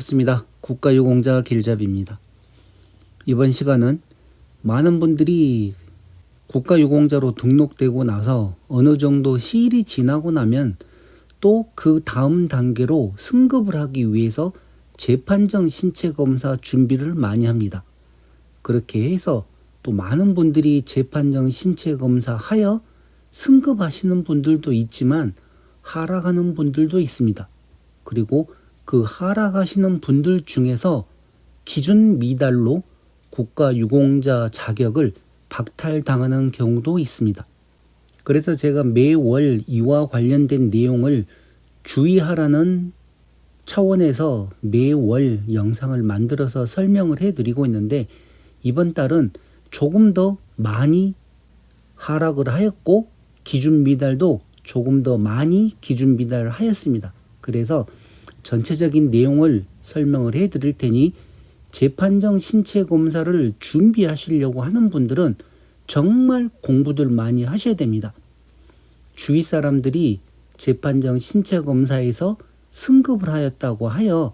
반갑습니다. 국가유공자 길잡이입니다. 이번 시간은 많은 분들이 국가유공자로 등록되고 나서 어느 정도 시일이 지나고 나면 또 그 다음 단계로 승급을 하기 위해서 재판정 신체검사 준비를 많이 합니다. 그렇게 해서 또 많은 분들이 재판정 신체검사 하여 승급하시는 분들도 있지만 하락하는 분들도 있습니다. 그리고 그 하락하시는 분들 중에서 기준 미달로 국가유공자 자격을 박탈당하는 경우도 있습니다. 그래서 제가 매월 이와 관련된 내용을 주의하라는 차원에서 매월 영상을 만들어서 설명을 해드리고 있는데, 이번 달은 조금 더 많이 하락을 하였고 기준 미달도 조금 더 많이 기준 미달을 하였습니다. 그래서 전체적인 내용을 설명을 해드릴 테니 재판정 신체검사를 준비하시려고 하는 분들은 정말 공부들 많이 하셔야 됩니다. 주위 사람들이 재판정 신체검사에서 승급을 하였다고 하여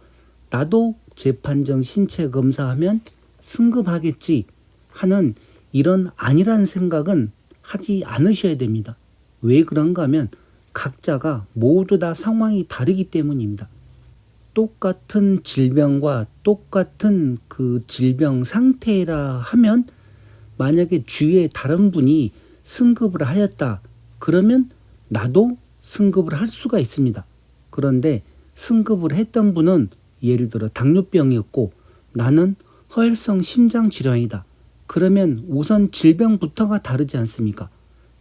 나도 재판정 신체검사하면 승급하겠지 하는 이런 아니란 생각은 하지 않으셔야 됩니다. 왜 그런가 하면 각자가 모두 다 상황이 다르기 때문입니다. 똑같은 질병과 똑같은 그 질병 상태라 하면 만약에 주위에 다른 분이 승급을 하였다 그러면 나도 승급을 할 수가 있습니다. 그런데 승급을 했던 분은 예를 들어 당뇨병이었고 나는 허혈성 심장 질환이다. 그러면 우선 질병부터가 다르지 않습니까?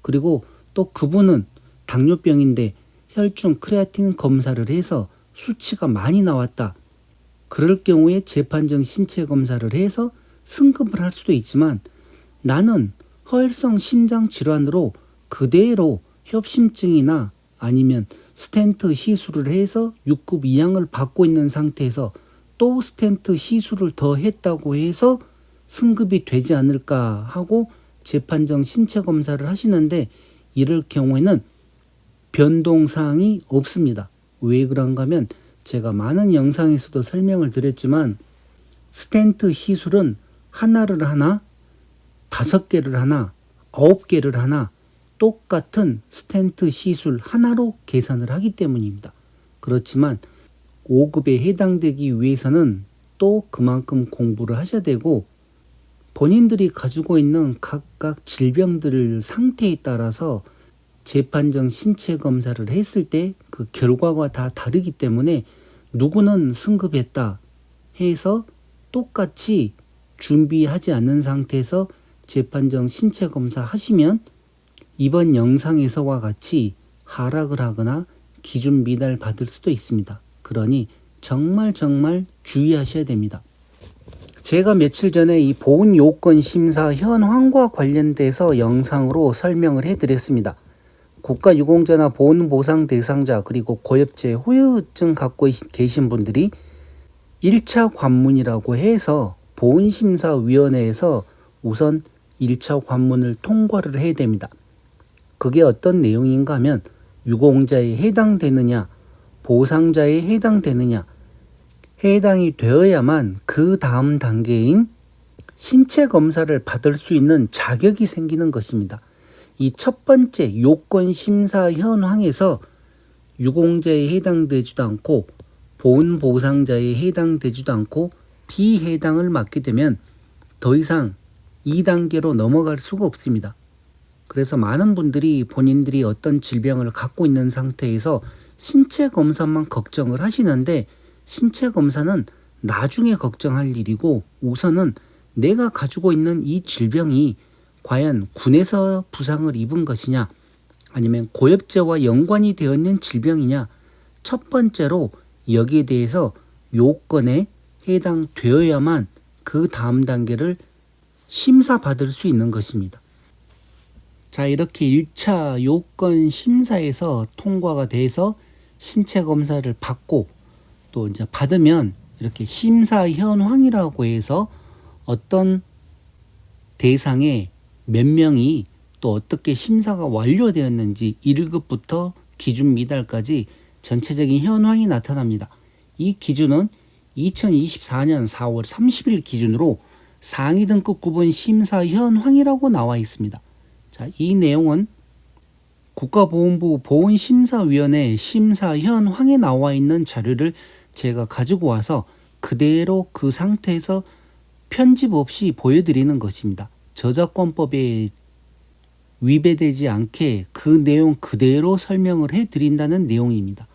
그리고 또 그분은 당뇨병인데 혈중 크레아틴 검사를 해서 수치가 많이 나왔다. 그럴 경우에 재판정 신체 검사를 해서 승급을 할 수도 있지만 나는 허혈성 심장 질환으로 그대로 협심증이나 아니면 스텐트 시술을 해서 6급 이양을 받고 있는 상태에서 또 스텐트 시술을 더 했다고 해서 승급이 되지 않을까 하고 재판정 신체 검사를 하시는데, 이럴 경우에는 변동사항이 없습니다. 왜 그런가 하면 제가 많은 영상에서도 설명을 드렸지만 스텐트 시술은 하나를 하나, 5개를 하나, 9개를 하나 똑같은 스텐트 시술 하나로 계산을 하기 때문입니다. 그렇지만 5급에 해당되기 위해서는 또 그만큼 공부를 하셔야 되고 본인들이 가지고 있는 각각 질병들 상태에 따라서 재판정 신체 검사를 했을 때 그 결과가 다 다르기 때문에 누구는 승급했다 해서 똑같이 준비하지 않는 상태에서 재판정 신체 검사 하시면 이번 영상에서와 같이 하락을 하거나 기준 미달 받을 수도 있습니다. 그러니 정말 주의하셔야 됩니다. 제가 며칠 전에 이 보훈 요건 심사 현황과 관련돼서 영상으로 설명을 해드렸습니다. 국가유공자나 보훈보상 대상자 그리고 고엽제 후유증 갖고 계신 분들이 1차 관문이라고 해서 보훈심사위원회에서 우선 1차 관문을 통과를 해야 됩니다. 그게 어떤 내용인가 하면 유공자에 해당되느냐, 보상자에 해당되느냐, 해당이 되어야만 그 다음 단계인 신체 검사를 받을 수 있는 자격이 생기는 것입니다. 이 첫 번째 요건 심사 현황에서 유공자에 해당되지도 않고 보훈 보상자에 해당되지도 않고 비해당을 맞게 되면 더 이상 2단계로 넘어갈 수가 없습니다. 그래서 많은 분들이 본인들이 어떤 질병을 갖고 있는 상태에서 신체 검사만 걱정을 하시는데, 신체 검사는 나중에 걱정할 일이고 우선은 내가 가지고 있는 이 질병이 과연 군에서 부상을 입은 것이냐 아니면 고엽제와 연관이 되어 있는 질병이냐, 첫 번째로 여기에 대해서 요건에 해당되어야만 그 다음 단계를 심사받을 수 있는 것입니다. 자, 이렇게 1차 요건 심사에서 통과가 돼서 신체 검사를 받고 또 이제 받으면 이렇게 심사 현황이라고 해서 어떤 대상에 몇 명이 또 어떻게 심사가 완료되었는지 1급부터 기준 미달까지 전체적인 현황이 나타납니다. 이 기준은 2024년 4월 30일 기준으로 상위 등급 구분 심사 현황이라고 나와 있습니다. 자, 이 내용은 국가보훈부 보훈심사위원회 심사 현황에 나와 있는 자료를 제가 가지고 와서 그대로 그 상태에서 편집 없이 보여드리는 것입니다. 저작권법에 위배되지 않게 그 내용 그대로 설명을 해드린다는 내용입니다.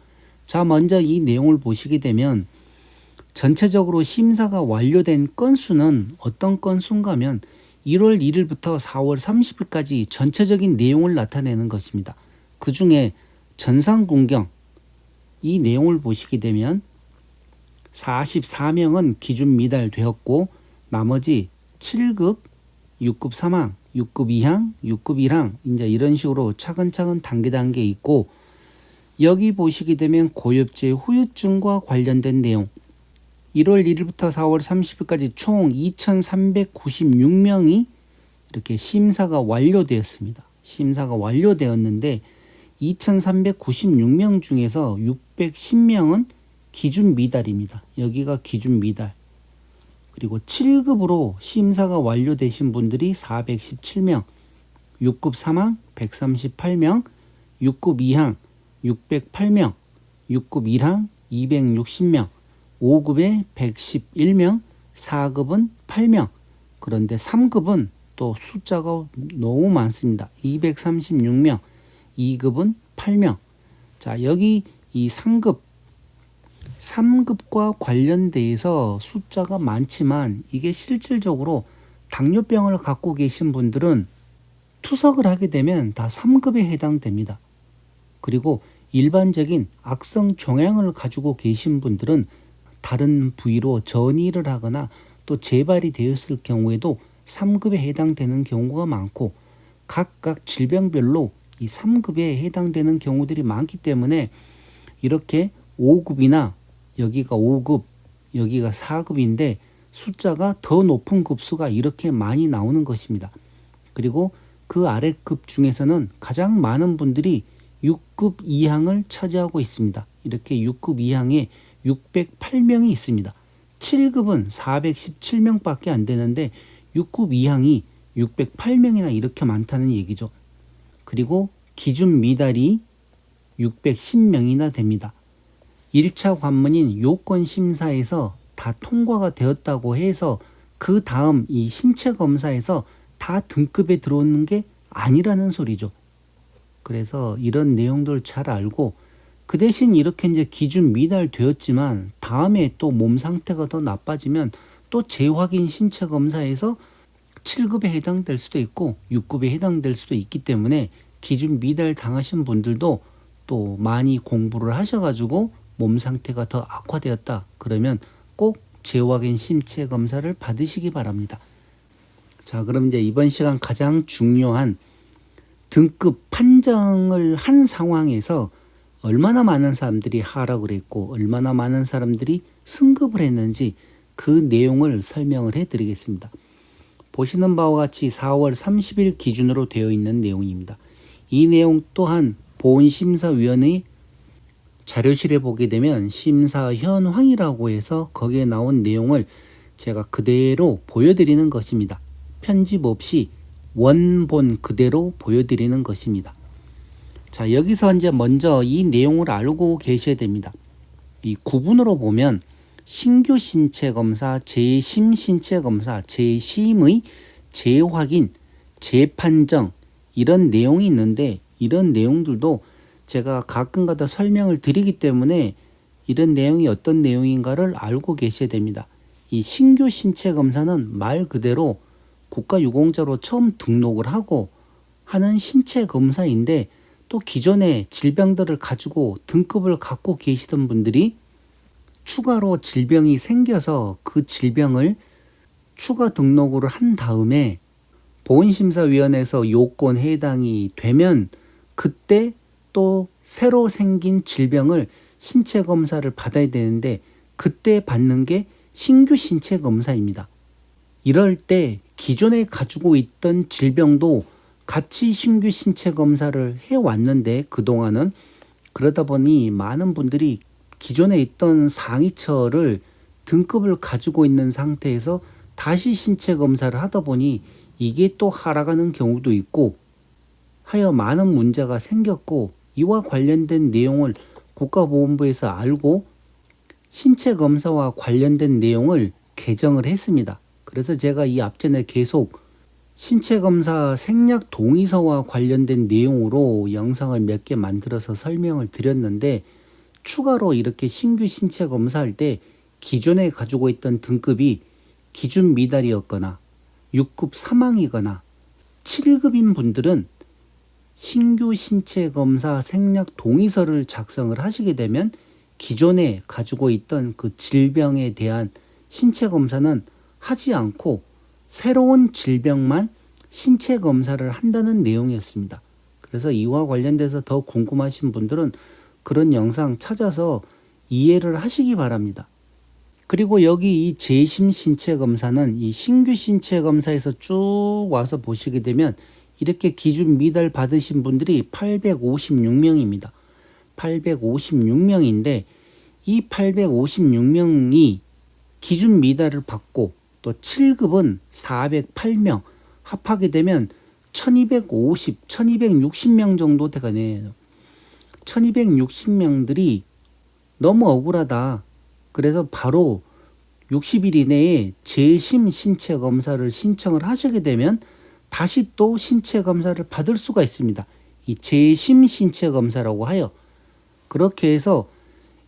자, 먼저 이 내용을 보시게 되면 전체적으로 심사가 완료된 건수는 어떤 건수인가 하면 1월 1일부터 4월 30일까지 전체적인 내용을 나타내는 것입니다. 그 중에 전산군경 이 내용을 보시게 되면 44명은 기준 미달되었고 나머지 7급, 6급 3항, 6급 2항, 6급 1항 이제 이런 식으로 차근차근 단계 있고 여기 보시게 되면 고엽제 후유증과 관련된 내용 1월 1일부터 4월 30일까지 총 2,396명이 이렇게 심사가 완료되었습니다. 심사가 완료되었는데 2,396명 중에서 610명은 기준 미달입니다. 여기가 기준 미달. 그리고 7급으로 심사가 완료되신 분들이 417명, 6급 3항 138명, 6급 2항 608명, 6급 1항 260명, 5급에 111명, 4급은 8명. 그런데 3급은 또 숫자가 너무 많습니다. 236명, 2급은 8명. 자, 여기 이 3급과 관련돼서 숫자가 많지만 이게 실질적으로 당뇨병을 갖고 계신 분들은 투석을 하게 되면 다 3급에 해당됩니다. 그리고 일반적인 악성 종양을 가지고 계신 분들은 다른 부위로 전이를 하거나 또 재발이 되었을 경우에도 3급에 해당되는 경우가 많고 각각 질병별로 이 3급에 해당되는 경우들이 많기 때문에 이렇게 5급이나 여기가 5급, 여기가 4급인데 숫자가 더 높은 급수가 이렇게 많이 나오는 것입니다. 그리고 그 아래 급 중에서는 가장 많은 분들이 6급 이항을 차지하고 있습니다. 이렇게 6급 이항에 608명이 있습니다. 7급은 417명밖에 안 되는데 6급 이항이 608명이나 이렇게 많다는 얘기죠. 그리고 기준 미달이 610명이나 됩니다. 1차 관문인 요건심사에서 다 통과가 되었다고 해서 그 다음 이 신체 검사에서 다 등급에 들어오는 게 아니라는 소리죠. 그래서 이런 내용들 잘 알고 그 대신 이렇게 이제 기준 미달되었지만 다음에 또 몸 상태가 더 나빠지면 또 재확인 신체 검사에서 7급에 해당될 수도 있고 6급에 해당될 수도 있기 때문에 기준 미달 당하신 분들도 또 많이 공부를 하셔가지고 몸 상태가 더 악화되었다 그러면 꼭 재확인 신체 검사를 받으시기 바랍니다. 자, 그럼 이제 이번 시간 가장 중요한 등급 판정을 한 상황에서 얼마나 많은 사람들이 하락을 했고 얼마나 많은 사람들이 승급을 했는지 그 내용을 설명을 해드리겠습니다. 보시는 바와 같이 4월 30일 기준으로 되어 있는 내용입니다. 이 내용 또한 보훈심사위원회 자료실에 보게 되면 심사 현황이라고 해서 거기에 나온 내용을 제가 그대로 보여드리는 것입니다. 편집 없이 원본 그대로 보여드리는 것입니다. 자, 여기서 이제 먼저 이 내용을 알고 계셔야 됩니다. 이 구분으로 보면 신규 신체 검사, 재심 신체 검사, 재심의 재확인, 재판정 이런 내용이 있는데 이런 내용들도 제가 가끔가다 설명을 드리기 때문에 이런 내용이 어떤 내용인가를 알고 계셔야 됩니다. 이 신규 신체 검사는 말 그대로 국가유공자로 처음 등록을 하고 하는 신체 검사인데 또 기존에 질병들을 가지고 등급을 갖고 계시던 분들이 추가로 질병이 생겨서 그 질병을 추가 등록을 한 다음에 보훈심사위원회에서 요건 해당이 되면 그때 또 새로 생긴 질병을 신체 검사를 받아야 되는데 그때 받는 게 신규 신체 검사입니다. 이럴 때 기존에 가지고 있던 질병도 같이 신규 신체 검사를 해왔는데 그동안은 그러다 보니 많은 분들이 기존에 있던 상위처를 등급을 가지고 있는 상태에서 다시 신체 검사를 하다 보니 이게 또 하락하는 경우도 있고 하여 많은 문제가 생겼고, 이와 관련된 내용을 국가보건부에서 알고 신체 검사와 관련된 내용을 개정을 했습니다. 그래서 제가 이 앞전에 계속 신체 검사 생략 동의서와 관련된 내용으로 영상을 몇 개 만들어서 설명을 드렸는데, 추가로 이렇게 신규 신체 검사할 때 기존에 가지고 있던 등급이 기준 미달이었거나 6급 사망이거나 7급인 분들은 신규 신체 검사 생략 동의서를 작성을 하시게 되면 기존에 가지고 있던 그 질병에 대한 신체 검사는 하지 않고 새로운 질병만 신체 검사를 한다는 내용이었습니다. 그래서 이와 관련돼서 더 궁금하신 분들은 그런 영상 찾아서 이해를 하시기 바랍니다. 그리고 여기 이 재심 신체 검사는 이 신규 신체 검사에서 쭉 와서 보시게 되면 이렇게 기준 미달 받으신 분들이 856명입니다. 856명인데 이 856명이 기준 미달을 받고 또 7급은 408명 합하게 되면 1260명 정도 되가네요. 1260명들이 너무 억울하다. 그래서 바로 60일 이내에 재심 신체 검사를 신청을 하시게 되면 다시 또 신체 검사를 받을 수가 있습니다. 이 재심 신체 검사라고 하여, 그렇게 해서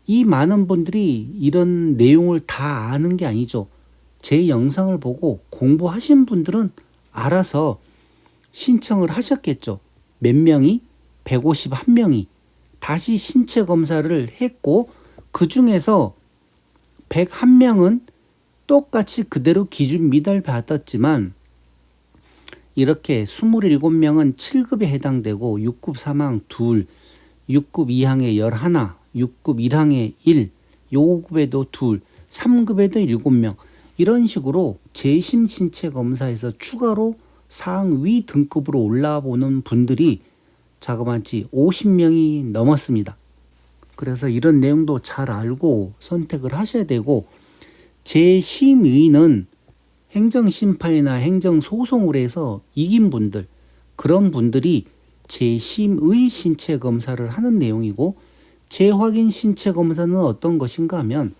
이 많은 분들이 이런 내용을 다 아는 게 아니죠. 제 영상을 보고 공부하신 분들은 알아서 신청을 하셨겠죠. 몇 명이? 151명이 다시 신체 검사를 했고, 그 중에서 101명은 똑같이 그대로 기준 미달 받았지만 이렇게 27명은 7급에 해당되고 6급 사망 2, 6급 2항에 11, 6급 1항에 1, 5급에도 2, 3급에도 7명, 이런 식으로 재심 신체 검사에서 추가로 상위 등급으로 올라보는 분들이 자그마치 50명이 넘었습니다. 그래서 이런 내용도 잘 알고 선택을 하셔야 되고, 재심의는 행정심판이나 행정소송을 해서 이긴 분들, 그런 분들이 재심의 신체 검사를 하는 내용이고, 재확인 신체 검사는 어떤 것인가 하면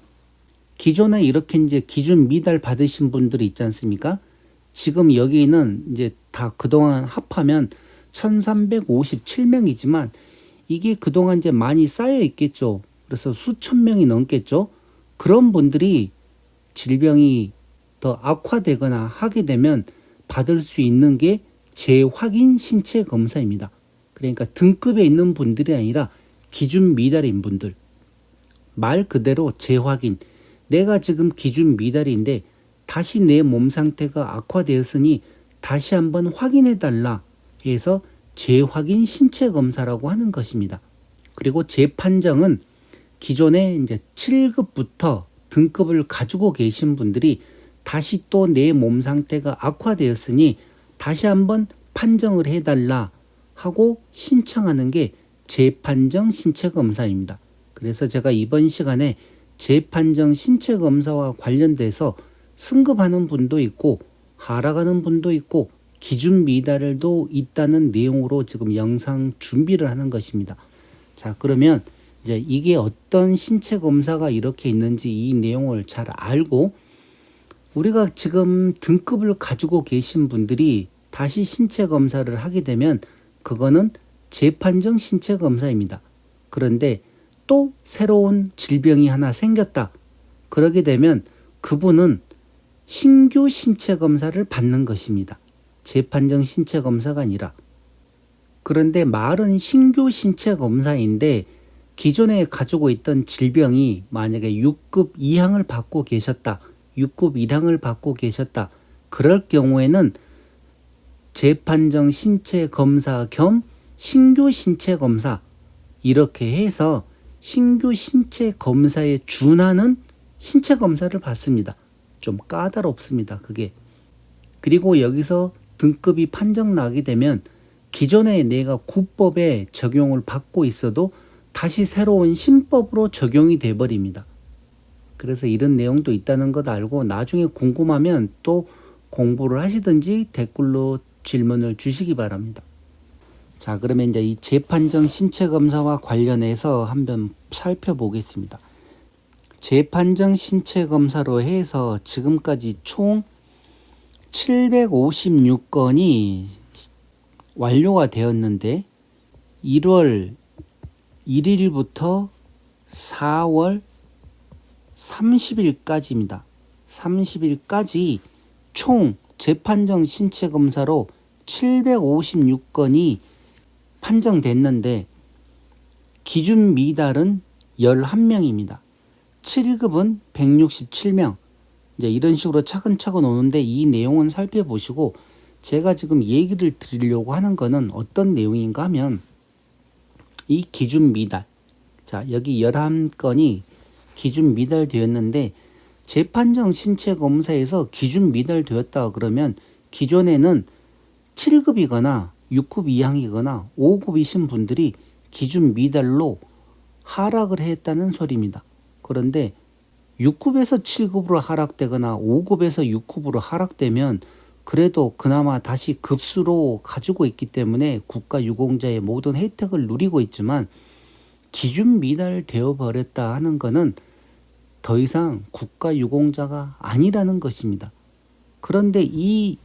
기존에 이렇게 이제 기준 미달 받으신 분들이 있지 않습니까? 지금 여기는 이제 다 그동안 합하면 1357명이지만 이게 그동안 이제 많이 쌓여 있겠죠. 그래서 수천 명이 넘겠죠. 그런 분들이 질병이 더 악화되거나 하게 되면 받을 수 있는 게 재확인 신체 검사입니다. 그러니까 등급에 있는 분들이 아니라 기준 미달인 분들, 말 그대로 재확인, 내가 지금 기준 미달인데 다시 내 몸 상태가 악화되었으니 다시 한번 확인해 달라 해서 재확인 신체 검사라고 하는 것입니다. 그리고 재판정은 기존에 이제 7급부터 등급을 가지고 계신 분들이 다시 또 내 몸 상태가 악화되었으니 다시 한번 판정을 해달라 하고 신청하는 게 재판정 신체 검사입니다. 그래서 제가 이번 시간에 재판정 신체 검사와 관련돼서 승급하는 분도 있고 하락하는 분도 있고 기준 미달도 있다는 내용으로 지금 영상 준비를 하는 것입니다. 자, 그러면 이제 이게 어떤 신체 검사가 이렇게 있는지 이 내용을 잘 알고, 우리가 지금 등급을 가지고 계신 분들이 다시 신체 검사를 하게 되면 그거는 재판정 신체 검사입니다. 그런데 또 새로운 질병이 하나 생겼다. 그러게 되면 그분은 신규 신체 검사를 받는 것입니다. 재판정 신체 검사가 아니라. 그런데 말은 신규 신체 검사인데 기존에 가지고 있던 질병이 만약에 6급 2항을 받고 계셨다, 6급 1항을 받고 계셨다, 그럴 경우에는 재판정 신체 검사 겸 신규 신체 검사, 이렇게 해서 신규 신체 검사에 준하는 신체 검사를 받습니다. 좀 까다롭습니다, 그게. 그리고 여기서 등급이 판정 나게 되면 기존에 내가 구법에 적용을 받고 있어도 다시 새로운 신법으로 적용이 돼 버립니다. 그래서 이런 내용도 있다는 것 알고 나중에 궁금하면 또 공부를 하시든지 댓글로 질문을 주시기 바랍니다. 자, 그러면 이제 이 재판정 신체 검사와 관련해서 한번 살펴보겠습니다. 재판정 신체 검사로 해서 지금까지 총 756건이 완료가 되었는데 1월 1일부터 4월 30일까지입니다. 30일까지 총 재판정 신체 검사로 756건이 판정됐는데 기준 미달은 11명입니다. 7급은 167명. 이제 이런 식으로 차근차근 오는데 이 내용은 살펴보시고 제가 지금 얘기를 드리려고 하는 거는 어떤 내용인가 하면 이 기준 미달. 자, 여기 11건이 기준 미달되었는데 재판정 신체 검사에서 기준 미달되었다 그러면 기존에는 7급이거나 6급 이상이거나 5급이신 분들이 기준 미달로 하락을 했다는 소리입니다. 그런데 6급에서 7급으로 하락되거나 5급에서 6급으로 하락되면 그래도 그나마 다시 급수로 가지고 있기 때문에 국가유공자의 모든 혜택을 누리고 있지만 기준 미달되어 버렸다 하는 것은 더 이상 국가유공자가 아니라는 것입니다. 그런데 이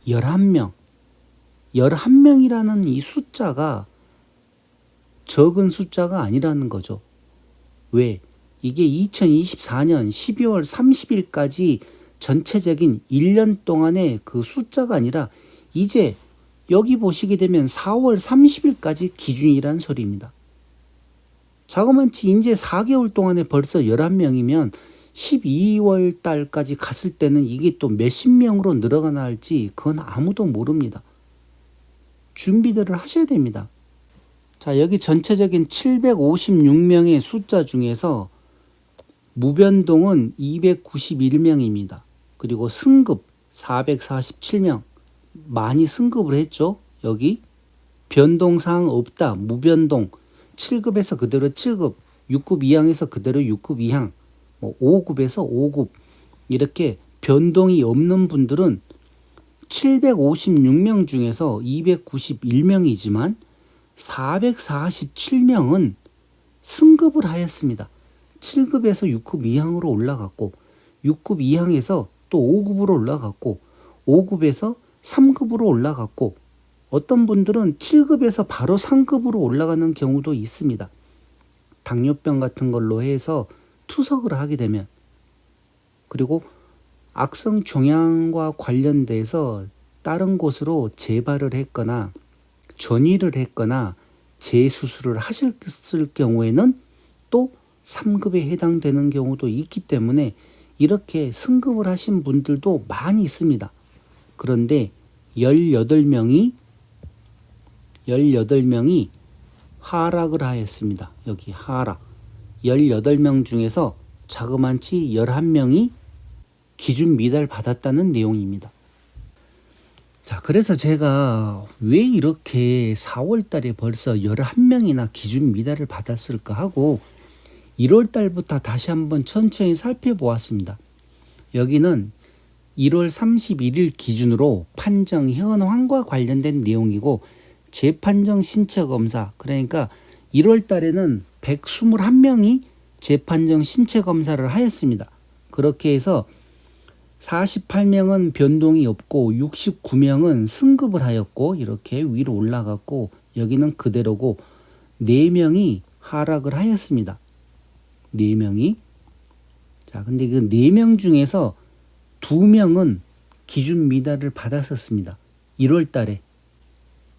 11명이라는 이 숫자가 적은 숫자가 아니라는 거죠. 왜? 이게 2024년 12월 30일까지 전체적인 1년 동안의 그 숫자가 아니라 이제 여기 보시게 되면 4월 30일까지 기준이란 소리입니다. 자그마치 이제 4개월 동안에 벌써 11명이면 12월 달까지 갔을 때는 이게 또 몇십 명으로 늘어가나 할지 그건 아무도 모릅니다. 준비들을 하셔야 됩니다. 자, 여기 전체적인 756명의 숫자 중에서 무변동은 291명입니다. 그리고 승급 447명. 많이 승급을 했죠. 여기 변동사항 없다. 무변동. 7급에서 그대로 7급, 6급 이항에서 그대로 6급 이항, 5급에서 5급 이렇게 변동이 없는 분들은 756명 중에서 291명이지만 447명은 승급을 하였습니다. 7급에서 6급 이항으로 올라갔고 6급 이항에서 또 5급으로 올라갔고 5급에서 3급으로 올라갔고 어떤 분들은 7급에서 바로 3급으로 올라가는 경우도 있습니다. 당뇨병 같은 걸로 해서 투석을 하게 되면 그리고 악성 종양과 관련돼서 다른 곳으로 재발을 했거나 전이를 했거나 재수술을 하셨을 경우에는 또 3급에 해당되는 경우도 있기 때문에 이렇게 승급을 하신 분들도 많이 있습니다. 그런데 18명이 하락을 하였습니다. 여기 하락. 18명 중에서 자그만치 11명이 기준 미달 받았다는 내용입니다. 자, 그래서 제가 왜 이렇게 4월 달에 벌써 11명이나 기준 미달을 받았을까 하고 1월 달부터 다시 한번 천천히 살펴보았습니다. 여기는 1월 31일 기준으로 판정 현황과 관련된 내용이고 재판정 신체 검사, 그러니까 1월 달에는 121명이 재판정 신체 검사를 하였습니다. 그렇게 해서 48명은 변동이 없고 69명은 승급을 하였고 이렇게 위로 올라갔고 여기는 그대로고 4명이 하락을 하였습니다. 4명이. 자, 근데 그 4명 중에서 2명은 기준 미달을 받았었습니다. 1월 달에.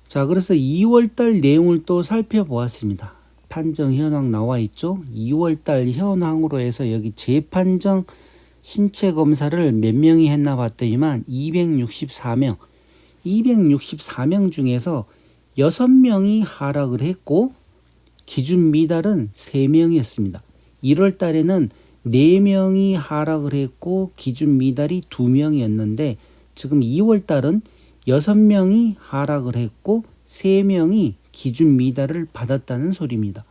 자, 그래서 2월 달 내용을 또 살펴보았습니다. 판정 현황 나와 있죠. 2월 달 현황으로 해서 여기 재판정 신체 검사를 몇 명이 했나 봤더니만 264명 중에서 6명이 하락을 했고 기준 미달은 3명이었습니다. 1월 달에는 4명이 하락을 했고 기준 미달이 2명이었는데 지금 2월 달은 6명이 하락을 했고 3명이 기준 미달을 받았다는 소리입니다.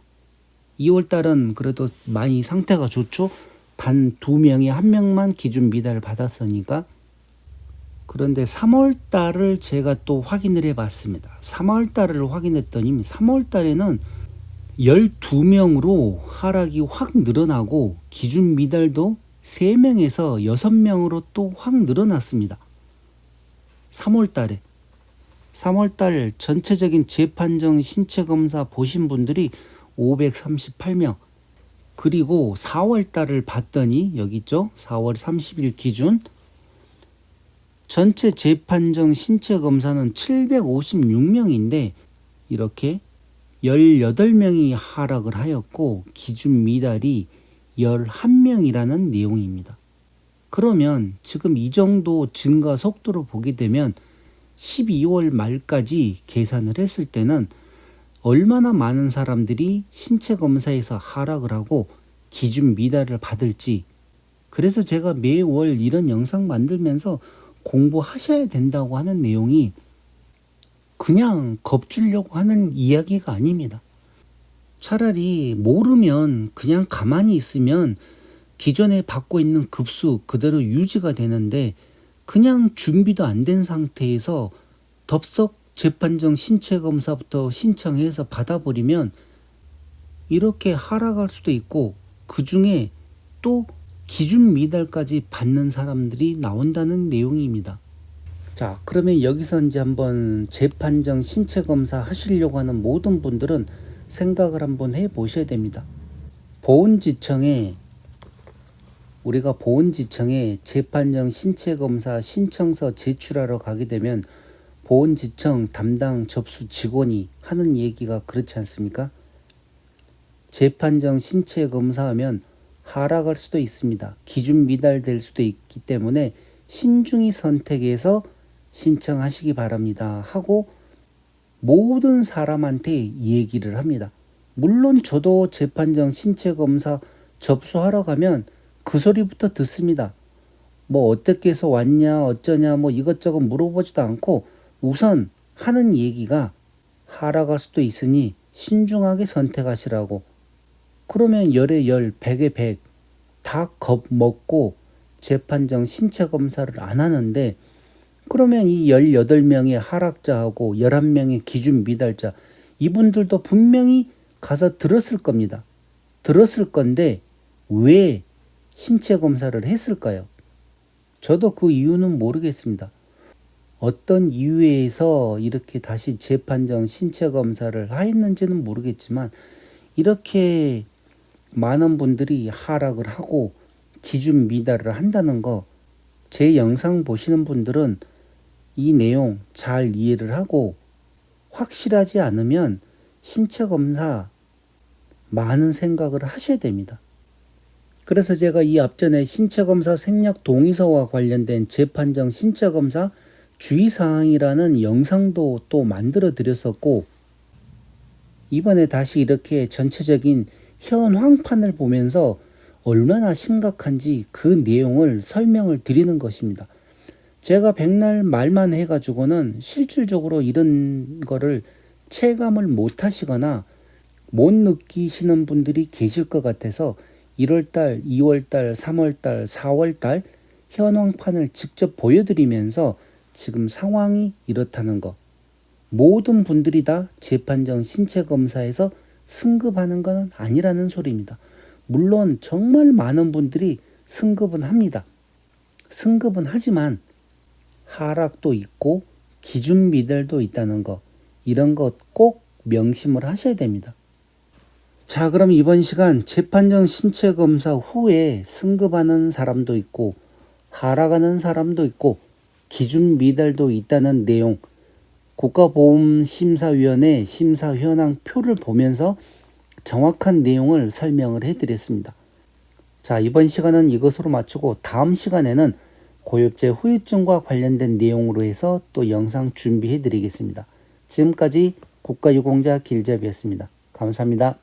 2월 달은 그래도 많이 상태가 좋죠. 단 2명이 1명만 기준 미달을 받았으니까. 그런데 3월 달을 제가 또 확인을 해 봤습니다. 3월 달을 확인했더니 3월 달에는 12명으로 하락이 확 늘어나고 기준 미달도 3명에서 6명으로 또 확 늘어났습니다. 3월 달에. 3월 달 전체적인 재판정 신체 검사 보신 분들이 538명. 그리고 4월 달을 봤더니 여기 있죠. 4월 30일 기준 전체 재판정 신체 검사는 756명인데 이렇게 18명이 하락을 하였고 기준 미달이 11명이라는 내용입니다. 그러면 지금 이 정도 증가 속도로 보게 되면 12월 말까지 계산을 했을 때는 얼마나 많은 사람들이 신체 검사에서 하락을 하고 기준 미달을 받을지. 그래서 제가 매월 이런 영상 만들면서 공부하셔야 된다고 하는 내용이 그냥 겁주려고 하는 이야기가 아닙니다. 차라리 모르면 그냥 가만히 있으면 기존에 받고 있는 급수 그대로 유지가 되는데 그냥 준비도 안 된 상태에서 덥석 재판정 신체 검사부터 신청해서 받아버리면 이렇게 하락할 수도 있고 그 중에 또 기준 미달까지 받는 사람들이 나온다는 내용입니다. 자, 그러면 여기서 이제 한번 재판정 신체 검사 하시려고 하는 모든 분들은 생각을 한번 해 보셔야 됩니다. 우리가 보훈지청에 재판정 신체 검사 신청서 제출하러 가게 되면 보훈지청 담당 접수 직원이 하는 얘기가 그렇지 않습니까? 재판정 신체 검사하면 하락할 수도 있습니다. 기준 미달될 수도 있기 때문에 신중히 선택해서 신청하시기 바랍니다 하고 모든 사람한테 얘기를 합니다. 물론 저도 재판정 신체 검사 접수하러 가면 그 소리부터 듣습니다. 뭐 어떻게 해서 왔냐 어쩌냐 뭐 이것저것 물어보지도 않고 우선 하는 얘기가 하락할 수도 있으니 신중하게 선택하시라고. 그러면 10에 10, 100에 100 다 겁먹고 재판정 신체 검사를 안 하는데 그러면 이 18명의 하락자하고 11명의 기준 미달자 이분들도 분명히 가서 들었을 겁니다. 들었을 건데 왜 신체 검사를 했을까요? 저도 그 이유는 모르겠습니다. 어떤 이유에서 이렇게 다시 재판정 신체 검사를 하였는지는 모르겠지만 이렇게 많은 분들이 하락을 하고 기준 미달을 한다는 거 제 영상 보시는 분들은 이 내용 잘 이해를 하고 확실하지 않으면 신체 검사 많은 생각을 하셔야 됩니다. 그래서 제가 이 앞전에 신체 검사 생략 동의서와 관련된 재판정 신체 검사 주의사항이라는 영상도 또 만들어 드렸었고 이번에 다시 이렇게 전체적인 현황판을 보면서 얼마나 심각한지 그 내용을 설명을 드리는 것입니다. 제가 백날 말만 해가지고는 실질적으로 이런 거를 체감을 못 하시거나 못 느끼시는 분들이 계실 것 같아서 1월달, 2월달, 3월달, 4월달 현황판을 직접 보여드리면서 지금 상황이 이렇다는 거. 모든 분들이 다 재판정 신체 검사에서 승급하는 건 아니라는 소리입니다. 물론 정말 많은 분들이 승급은 합니다. 승급은 하지만 하락도 있고 기준 미달도 있다는 거 이런 것 꼭 명심을 하셔야 됩니다. 자, 그럼 이번 시간 재판정 신체 검사 후에 승급하는 사람도 있고 하락하는 사람도 있고 기준 미달도 있다는 내용 국가보험심사위원회 심사 현황 표를 보면서 정확한 내용을 설명을 해드렸습니다. 자, 이번 시간은 이것으로 마치고 다음 시간에는 고엽제 후유증과 관련된 내용으로 해서 또 영상 준비해 드리겠습니다. 지금까지 국가유공자 길잡이였습니다. 감사합니다.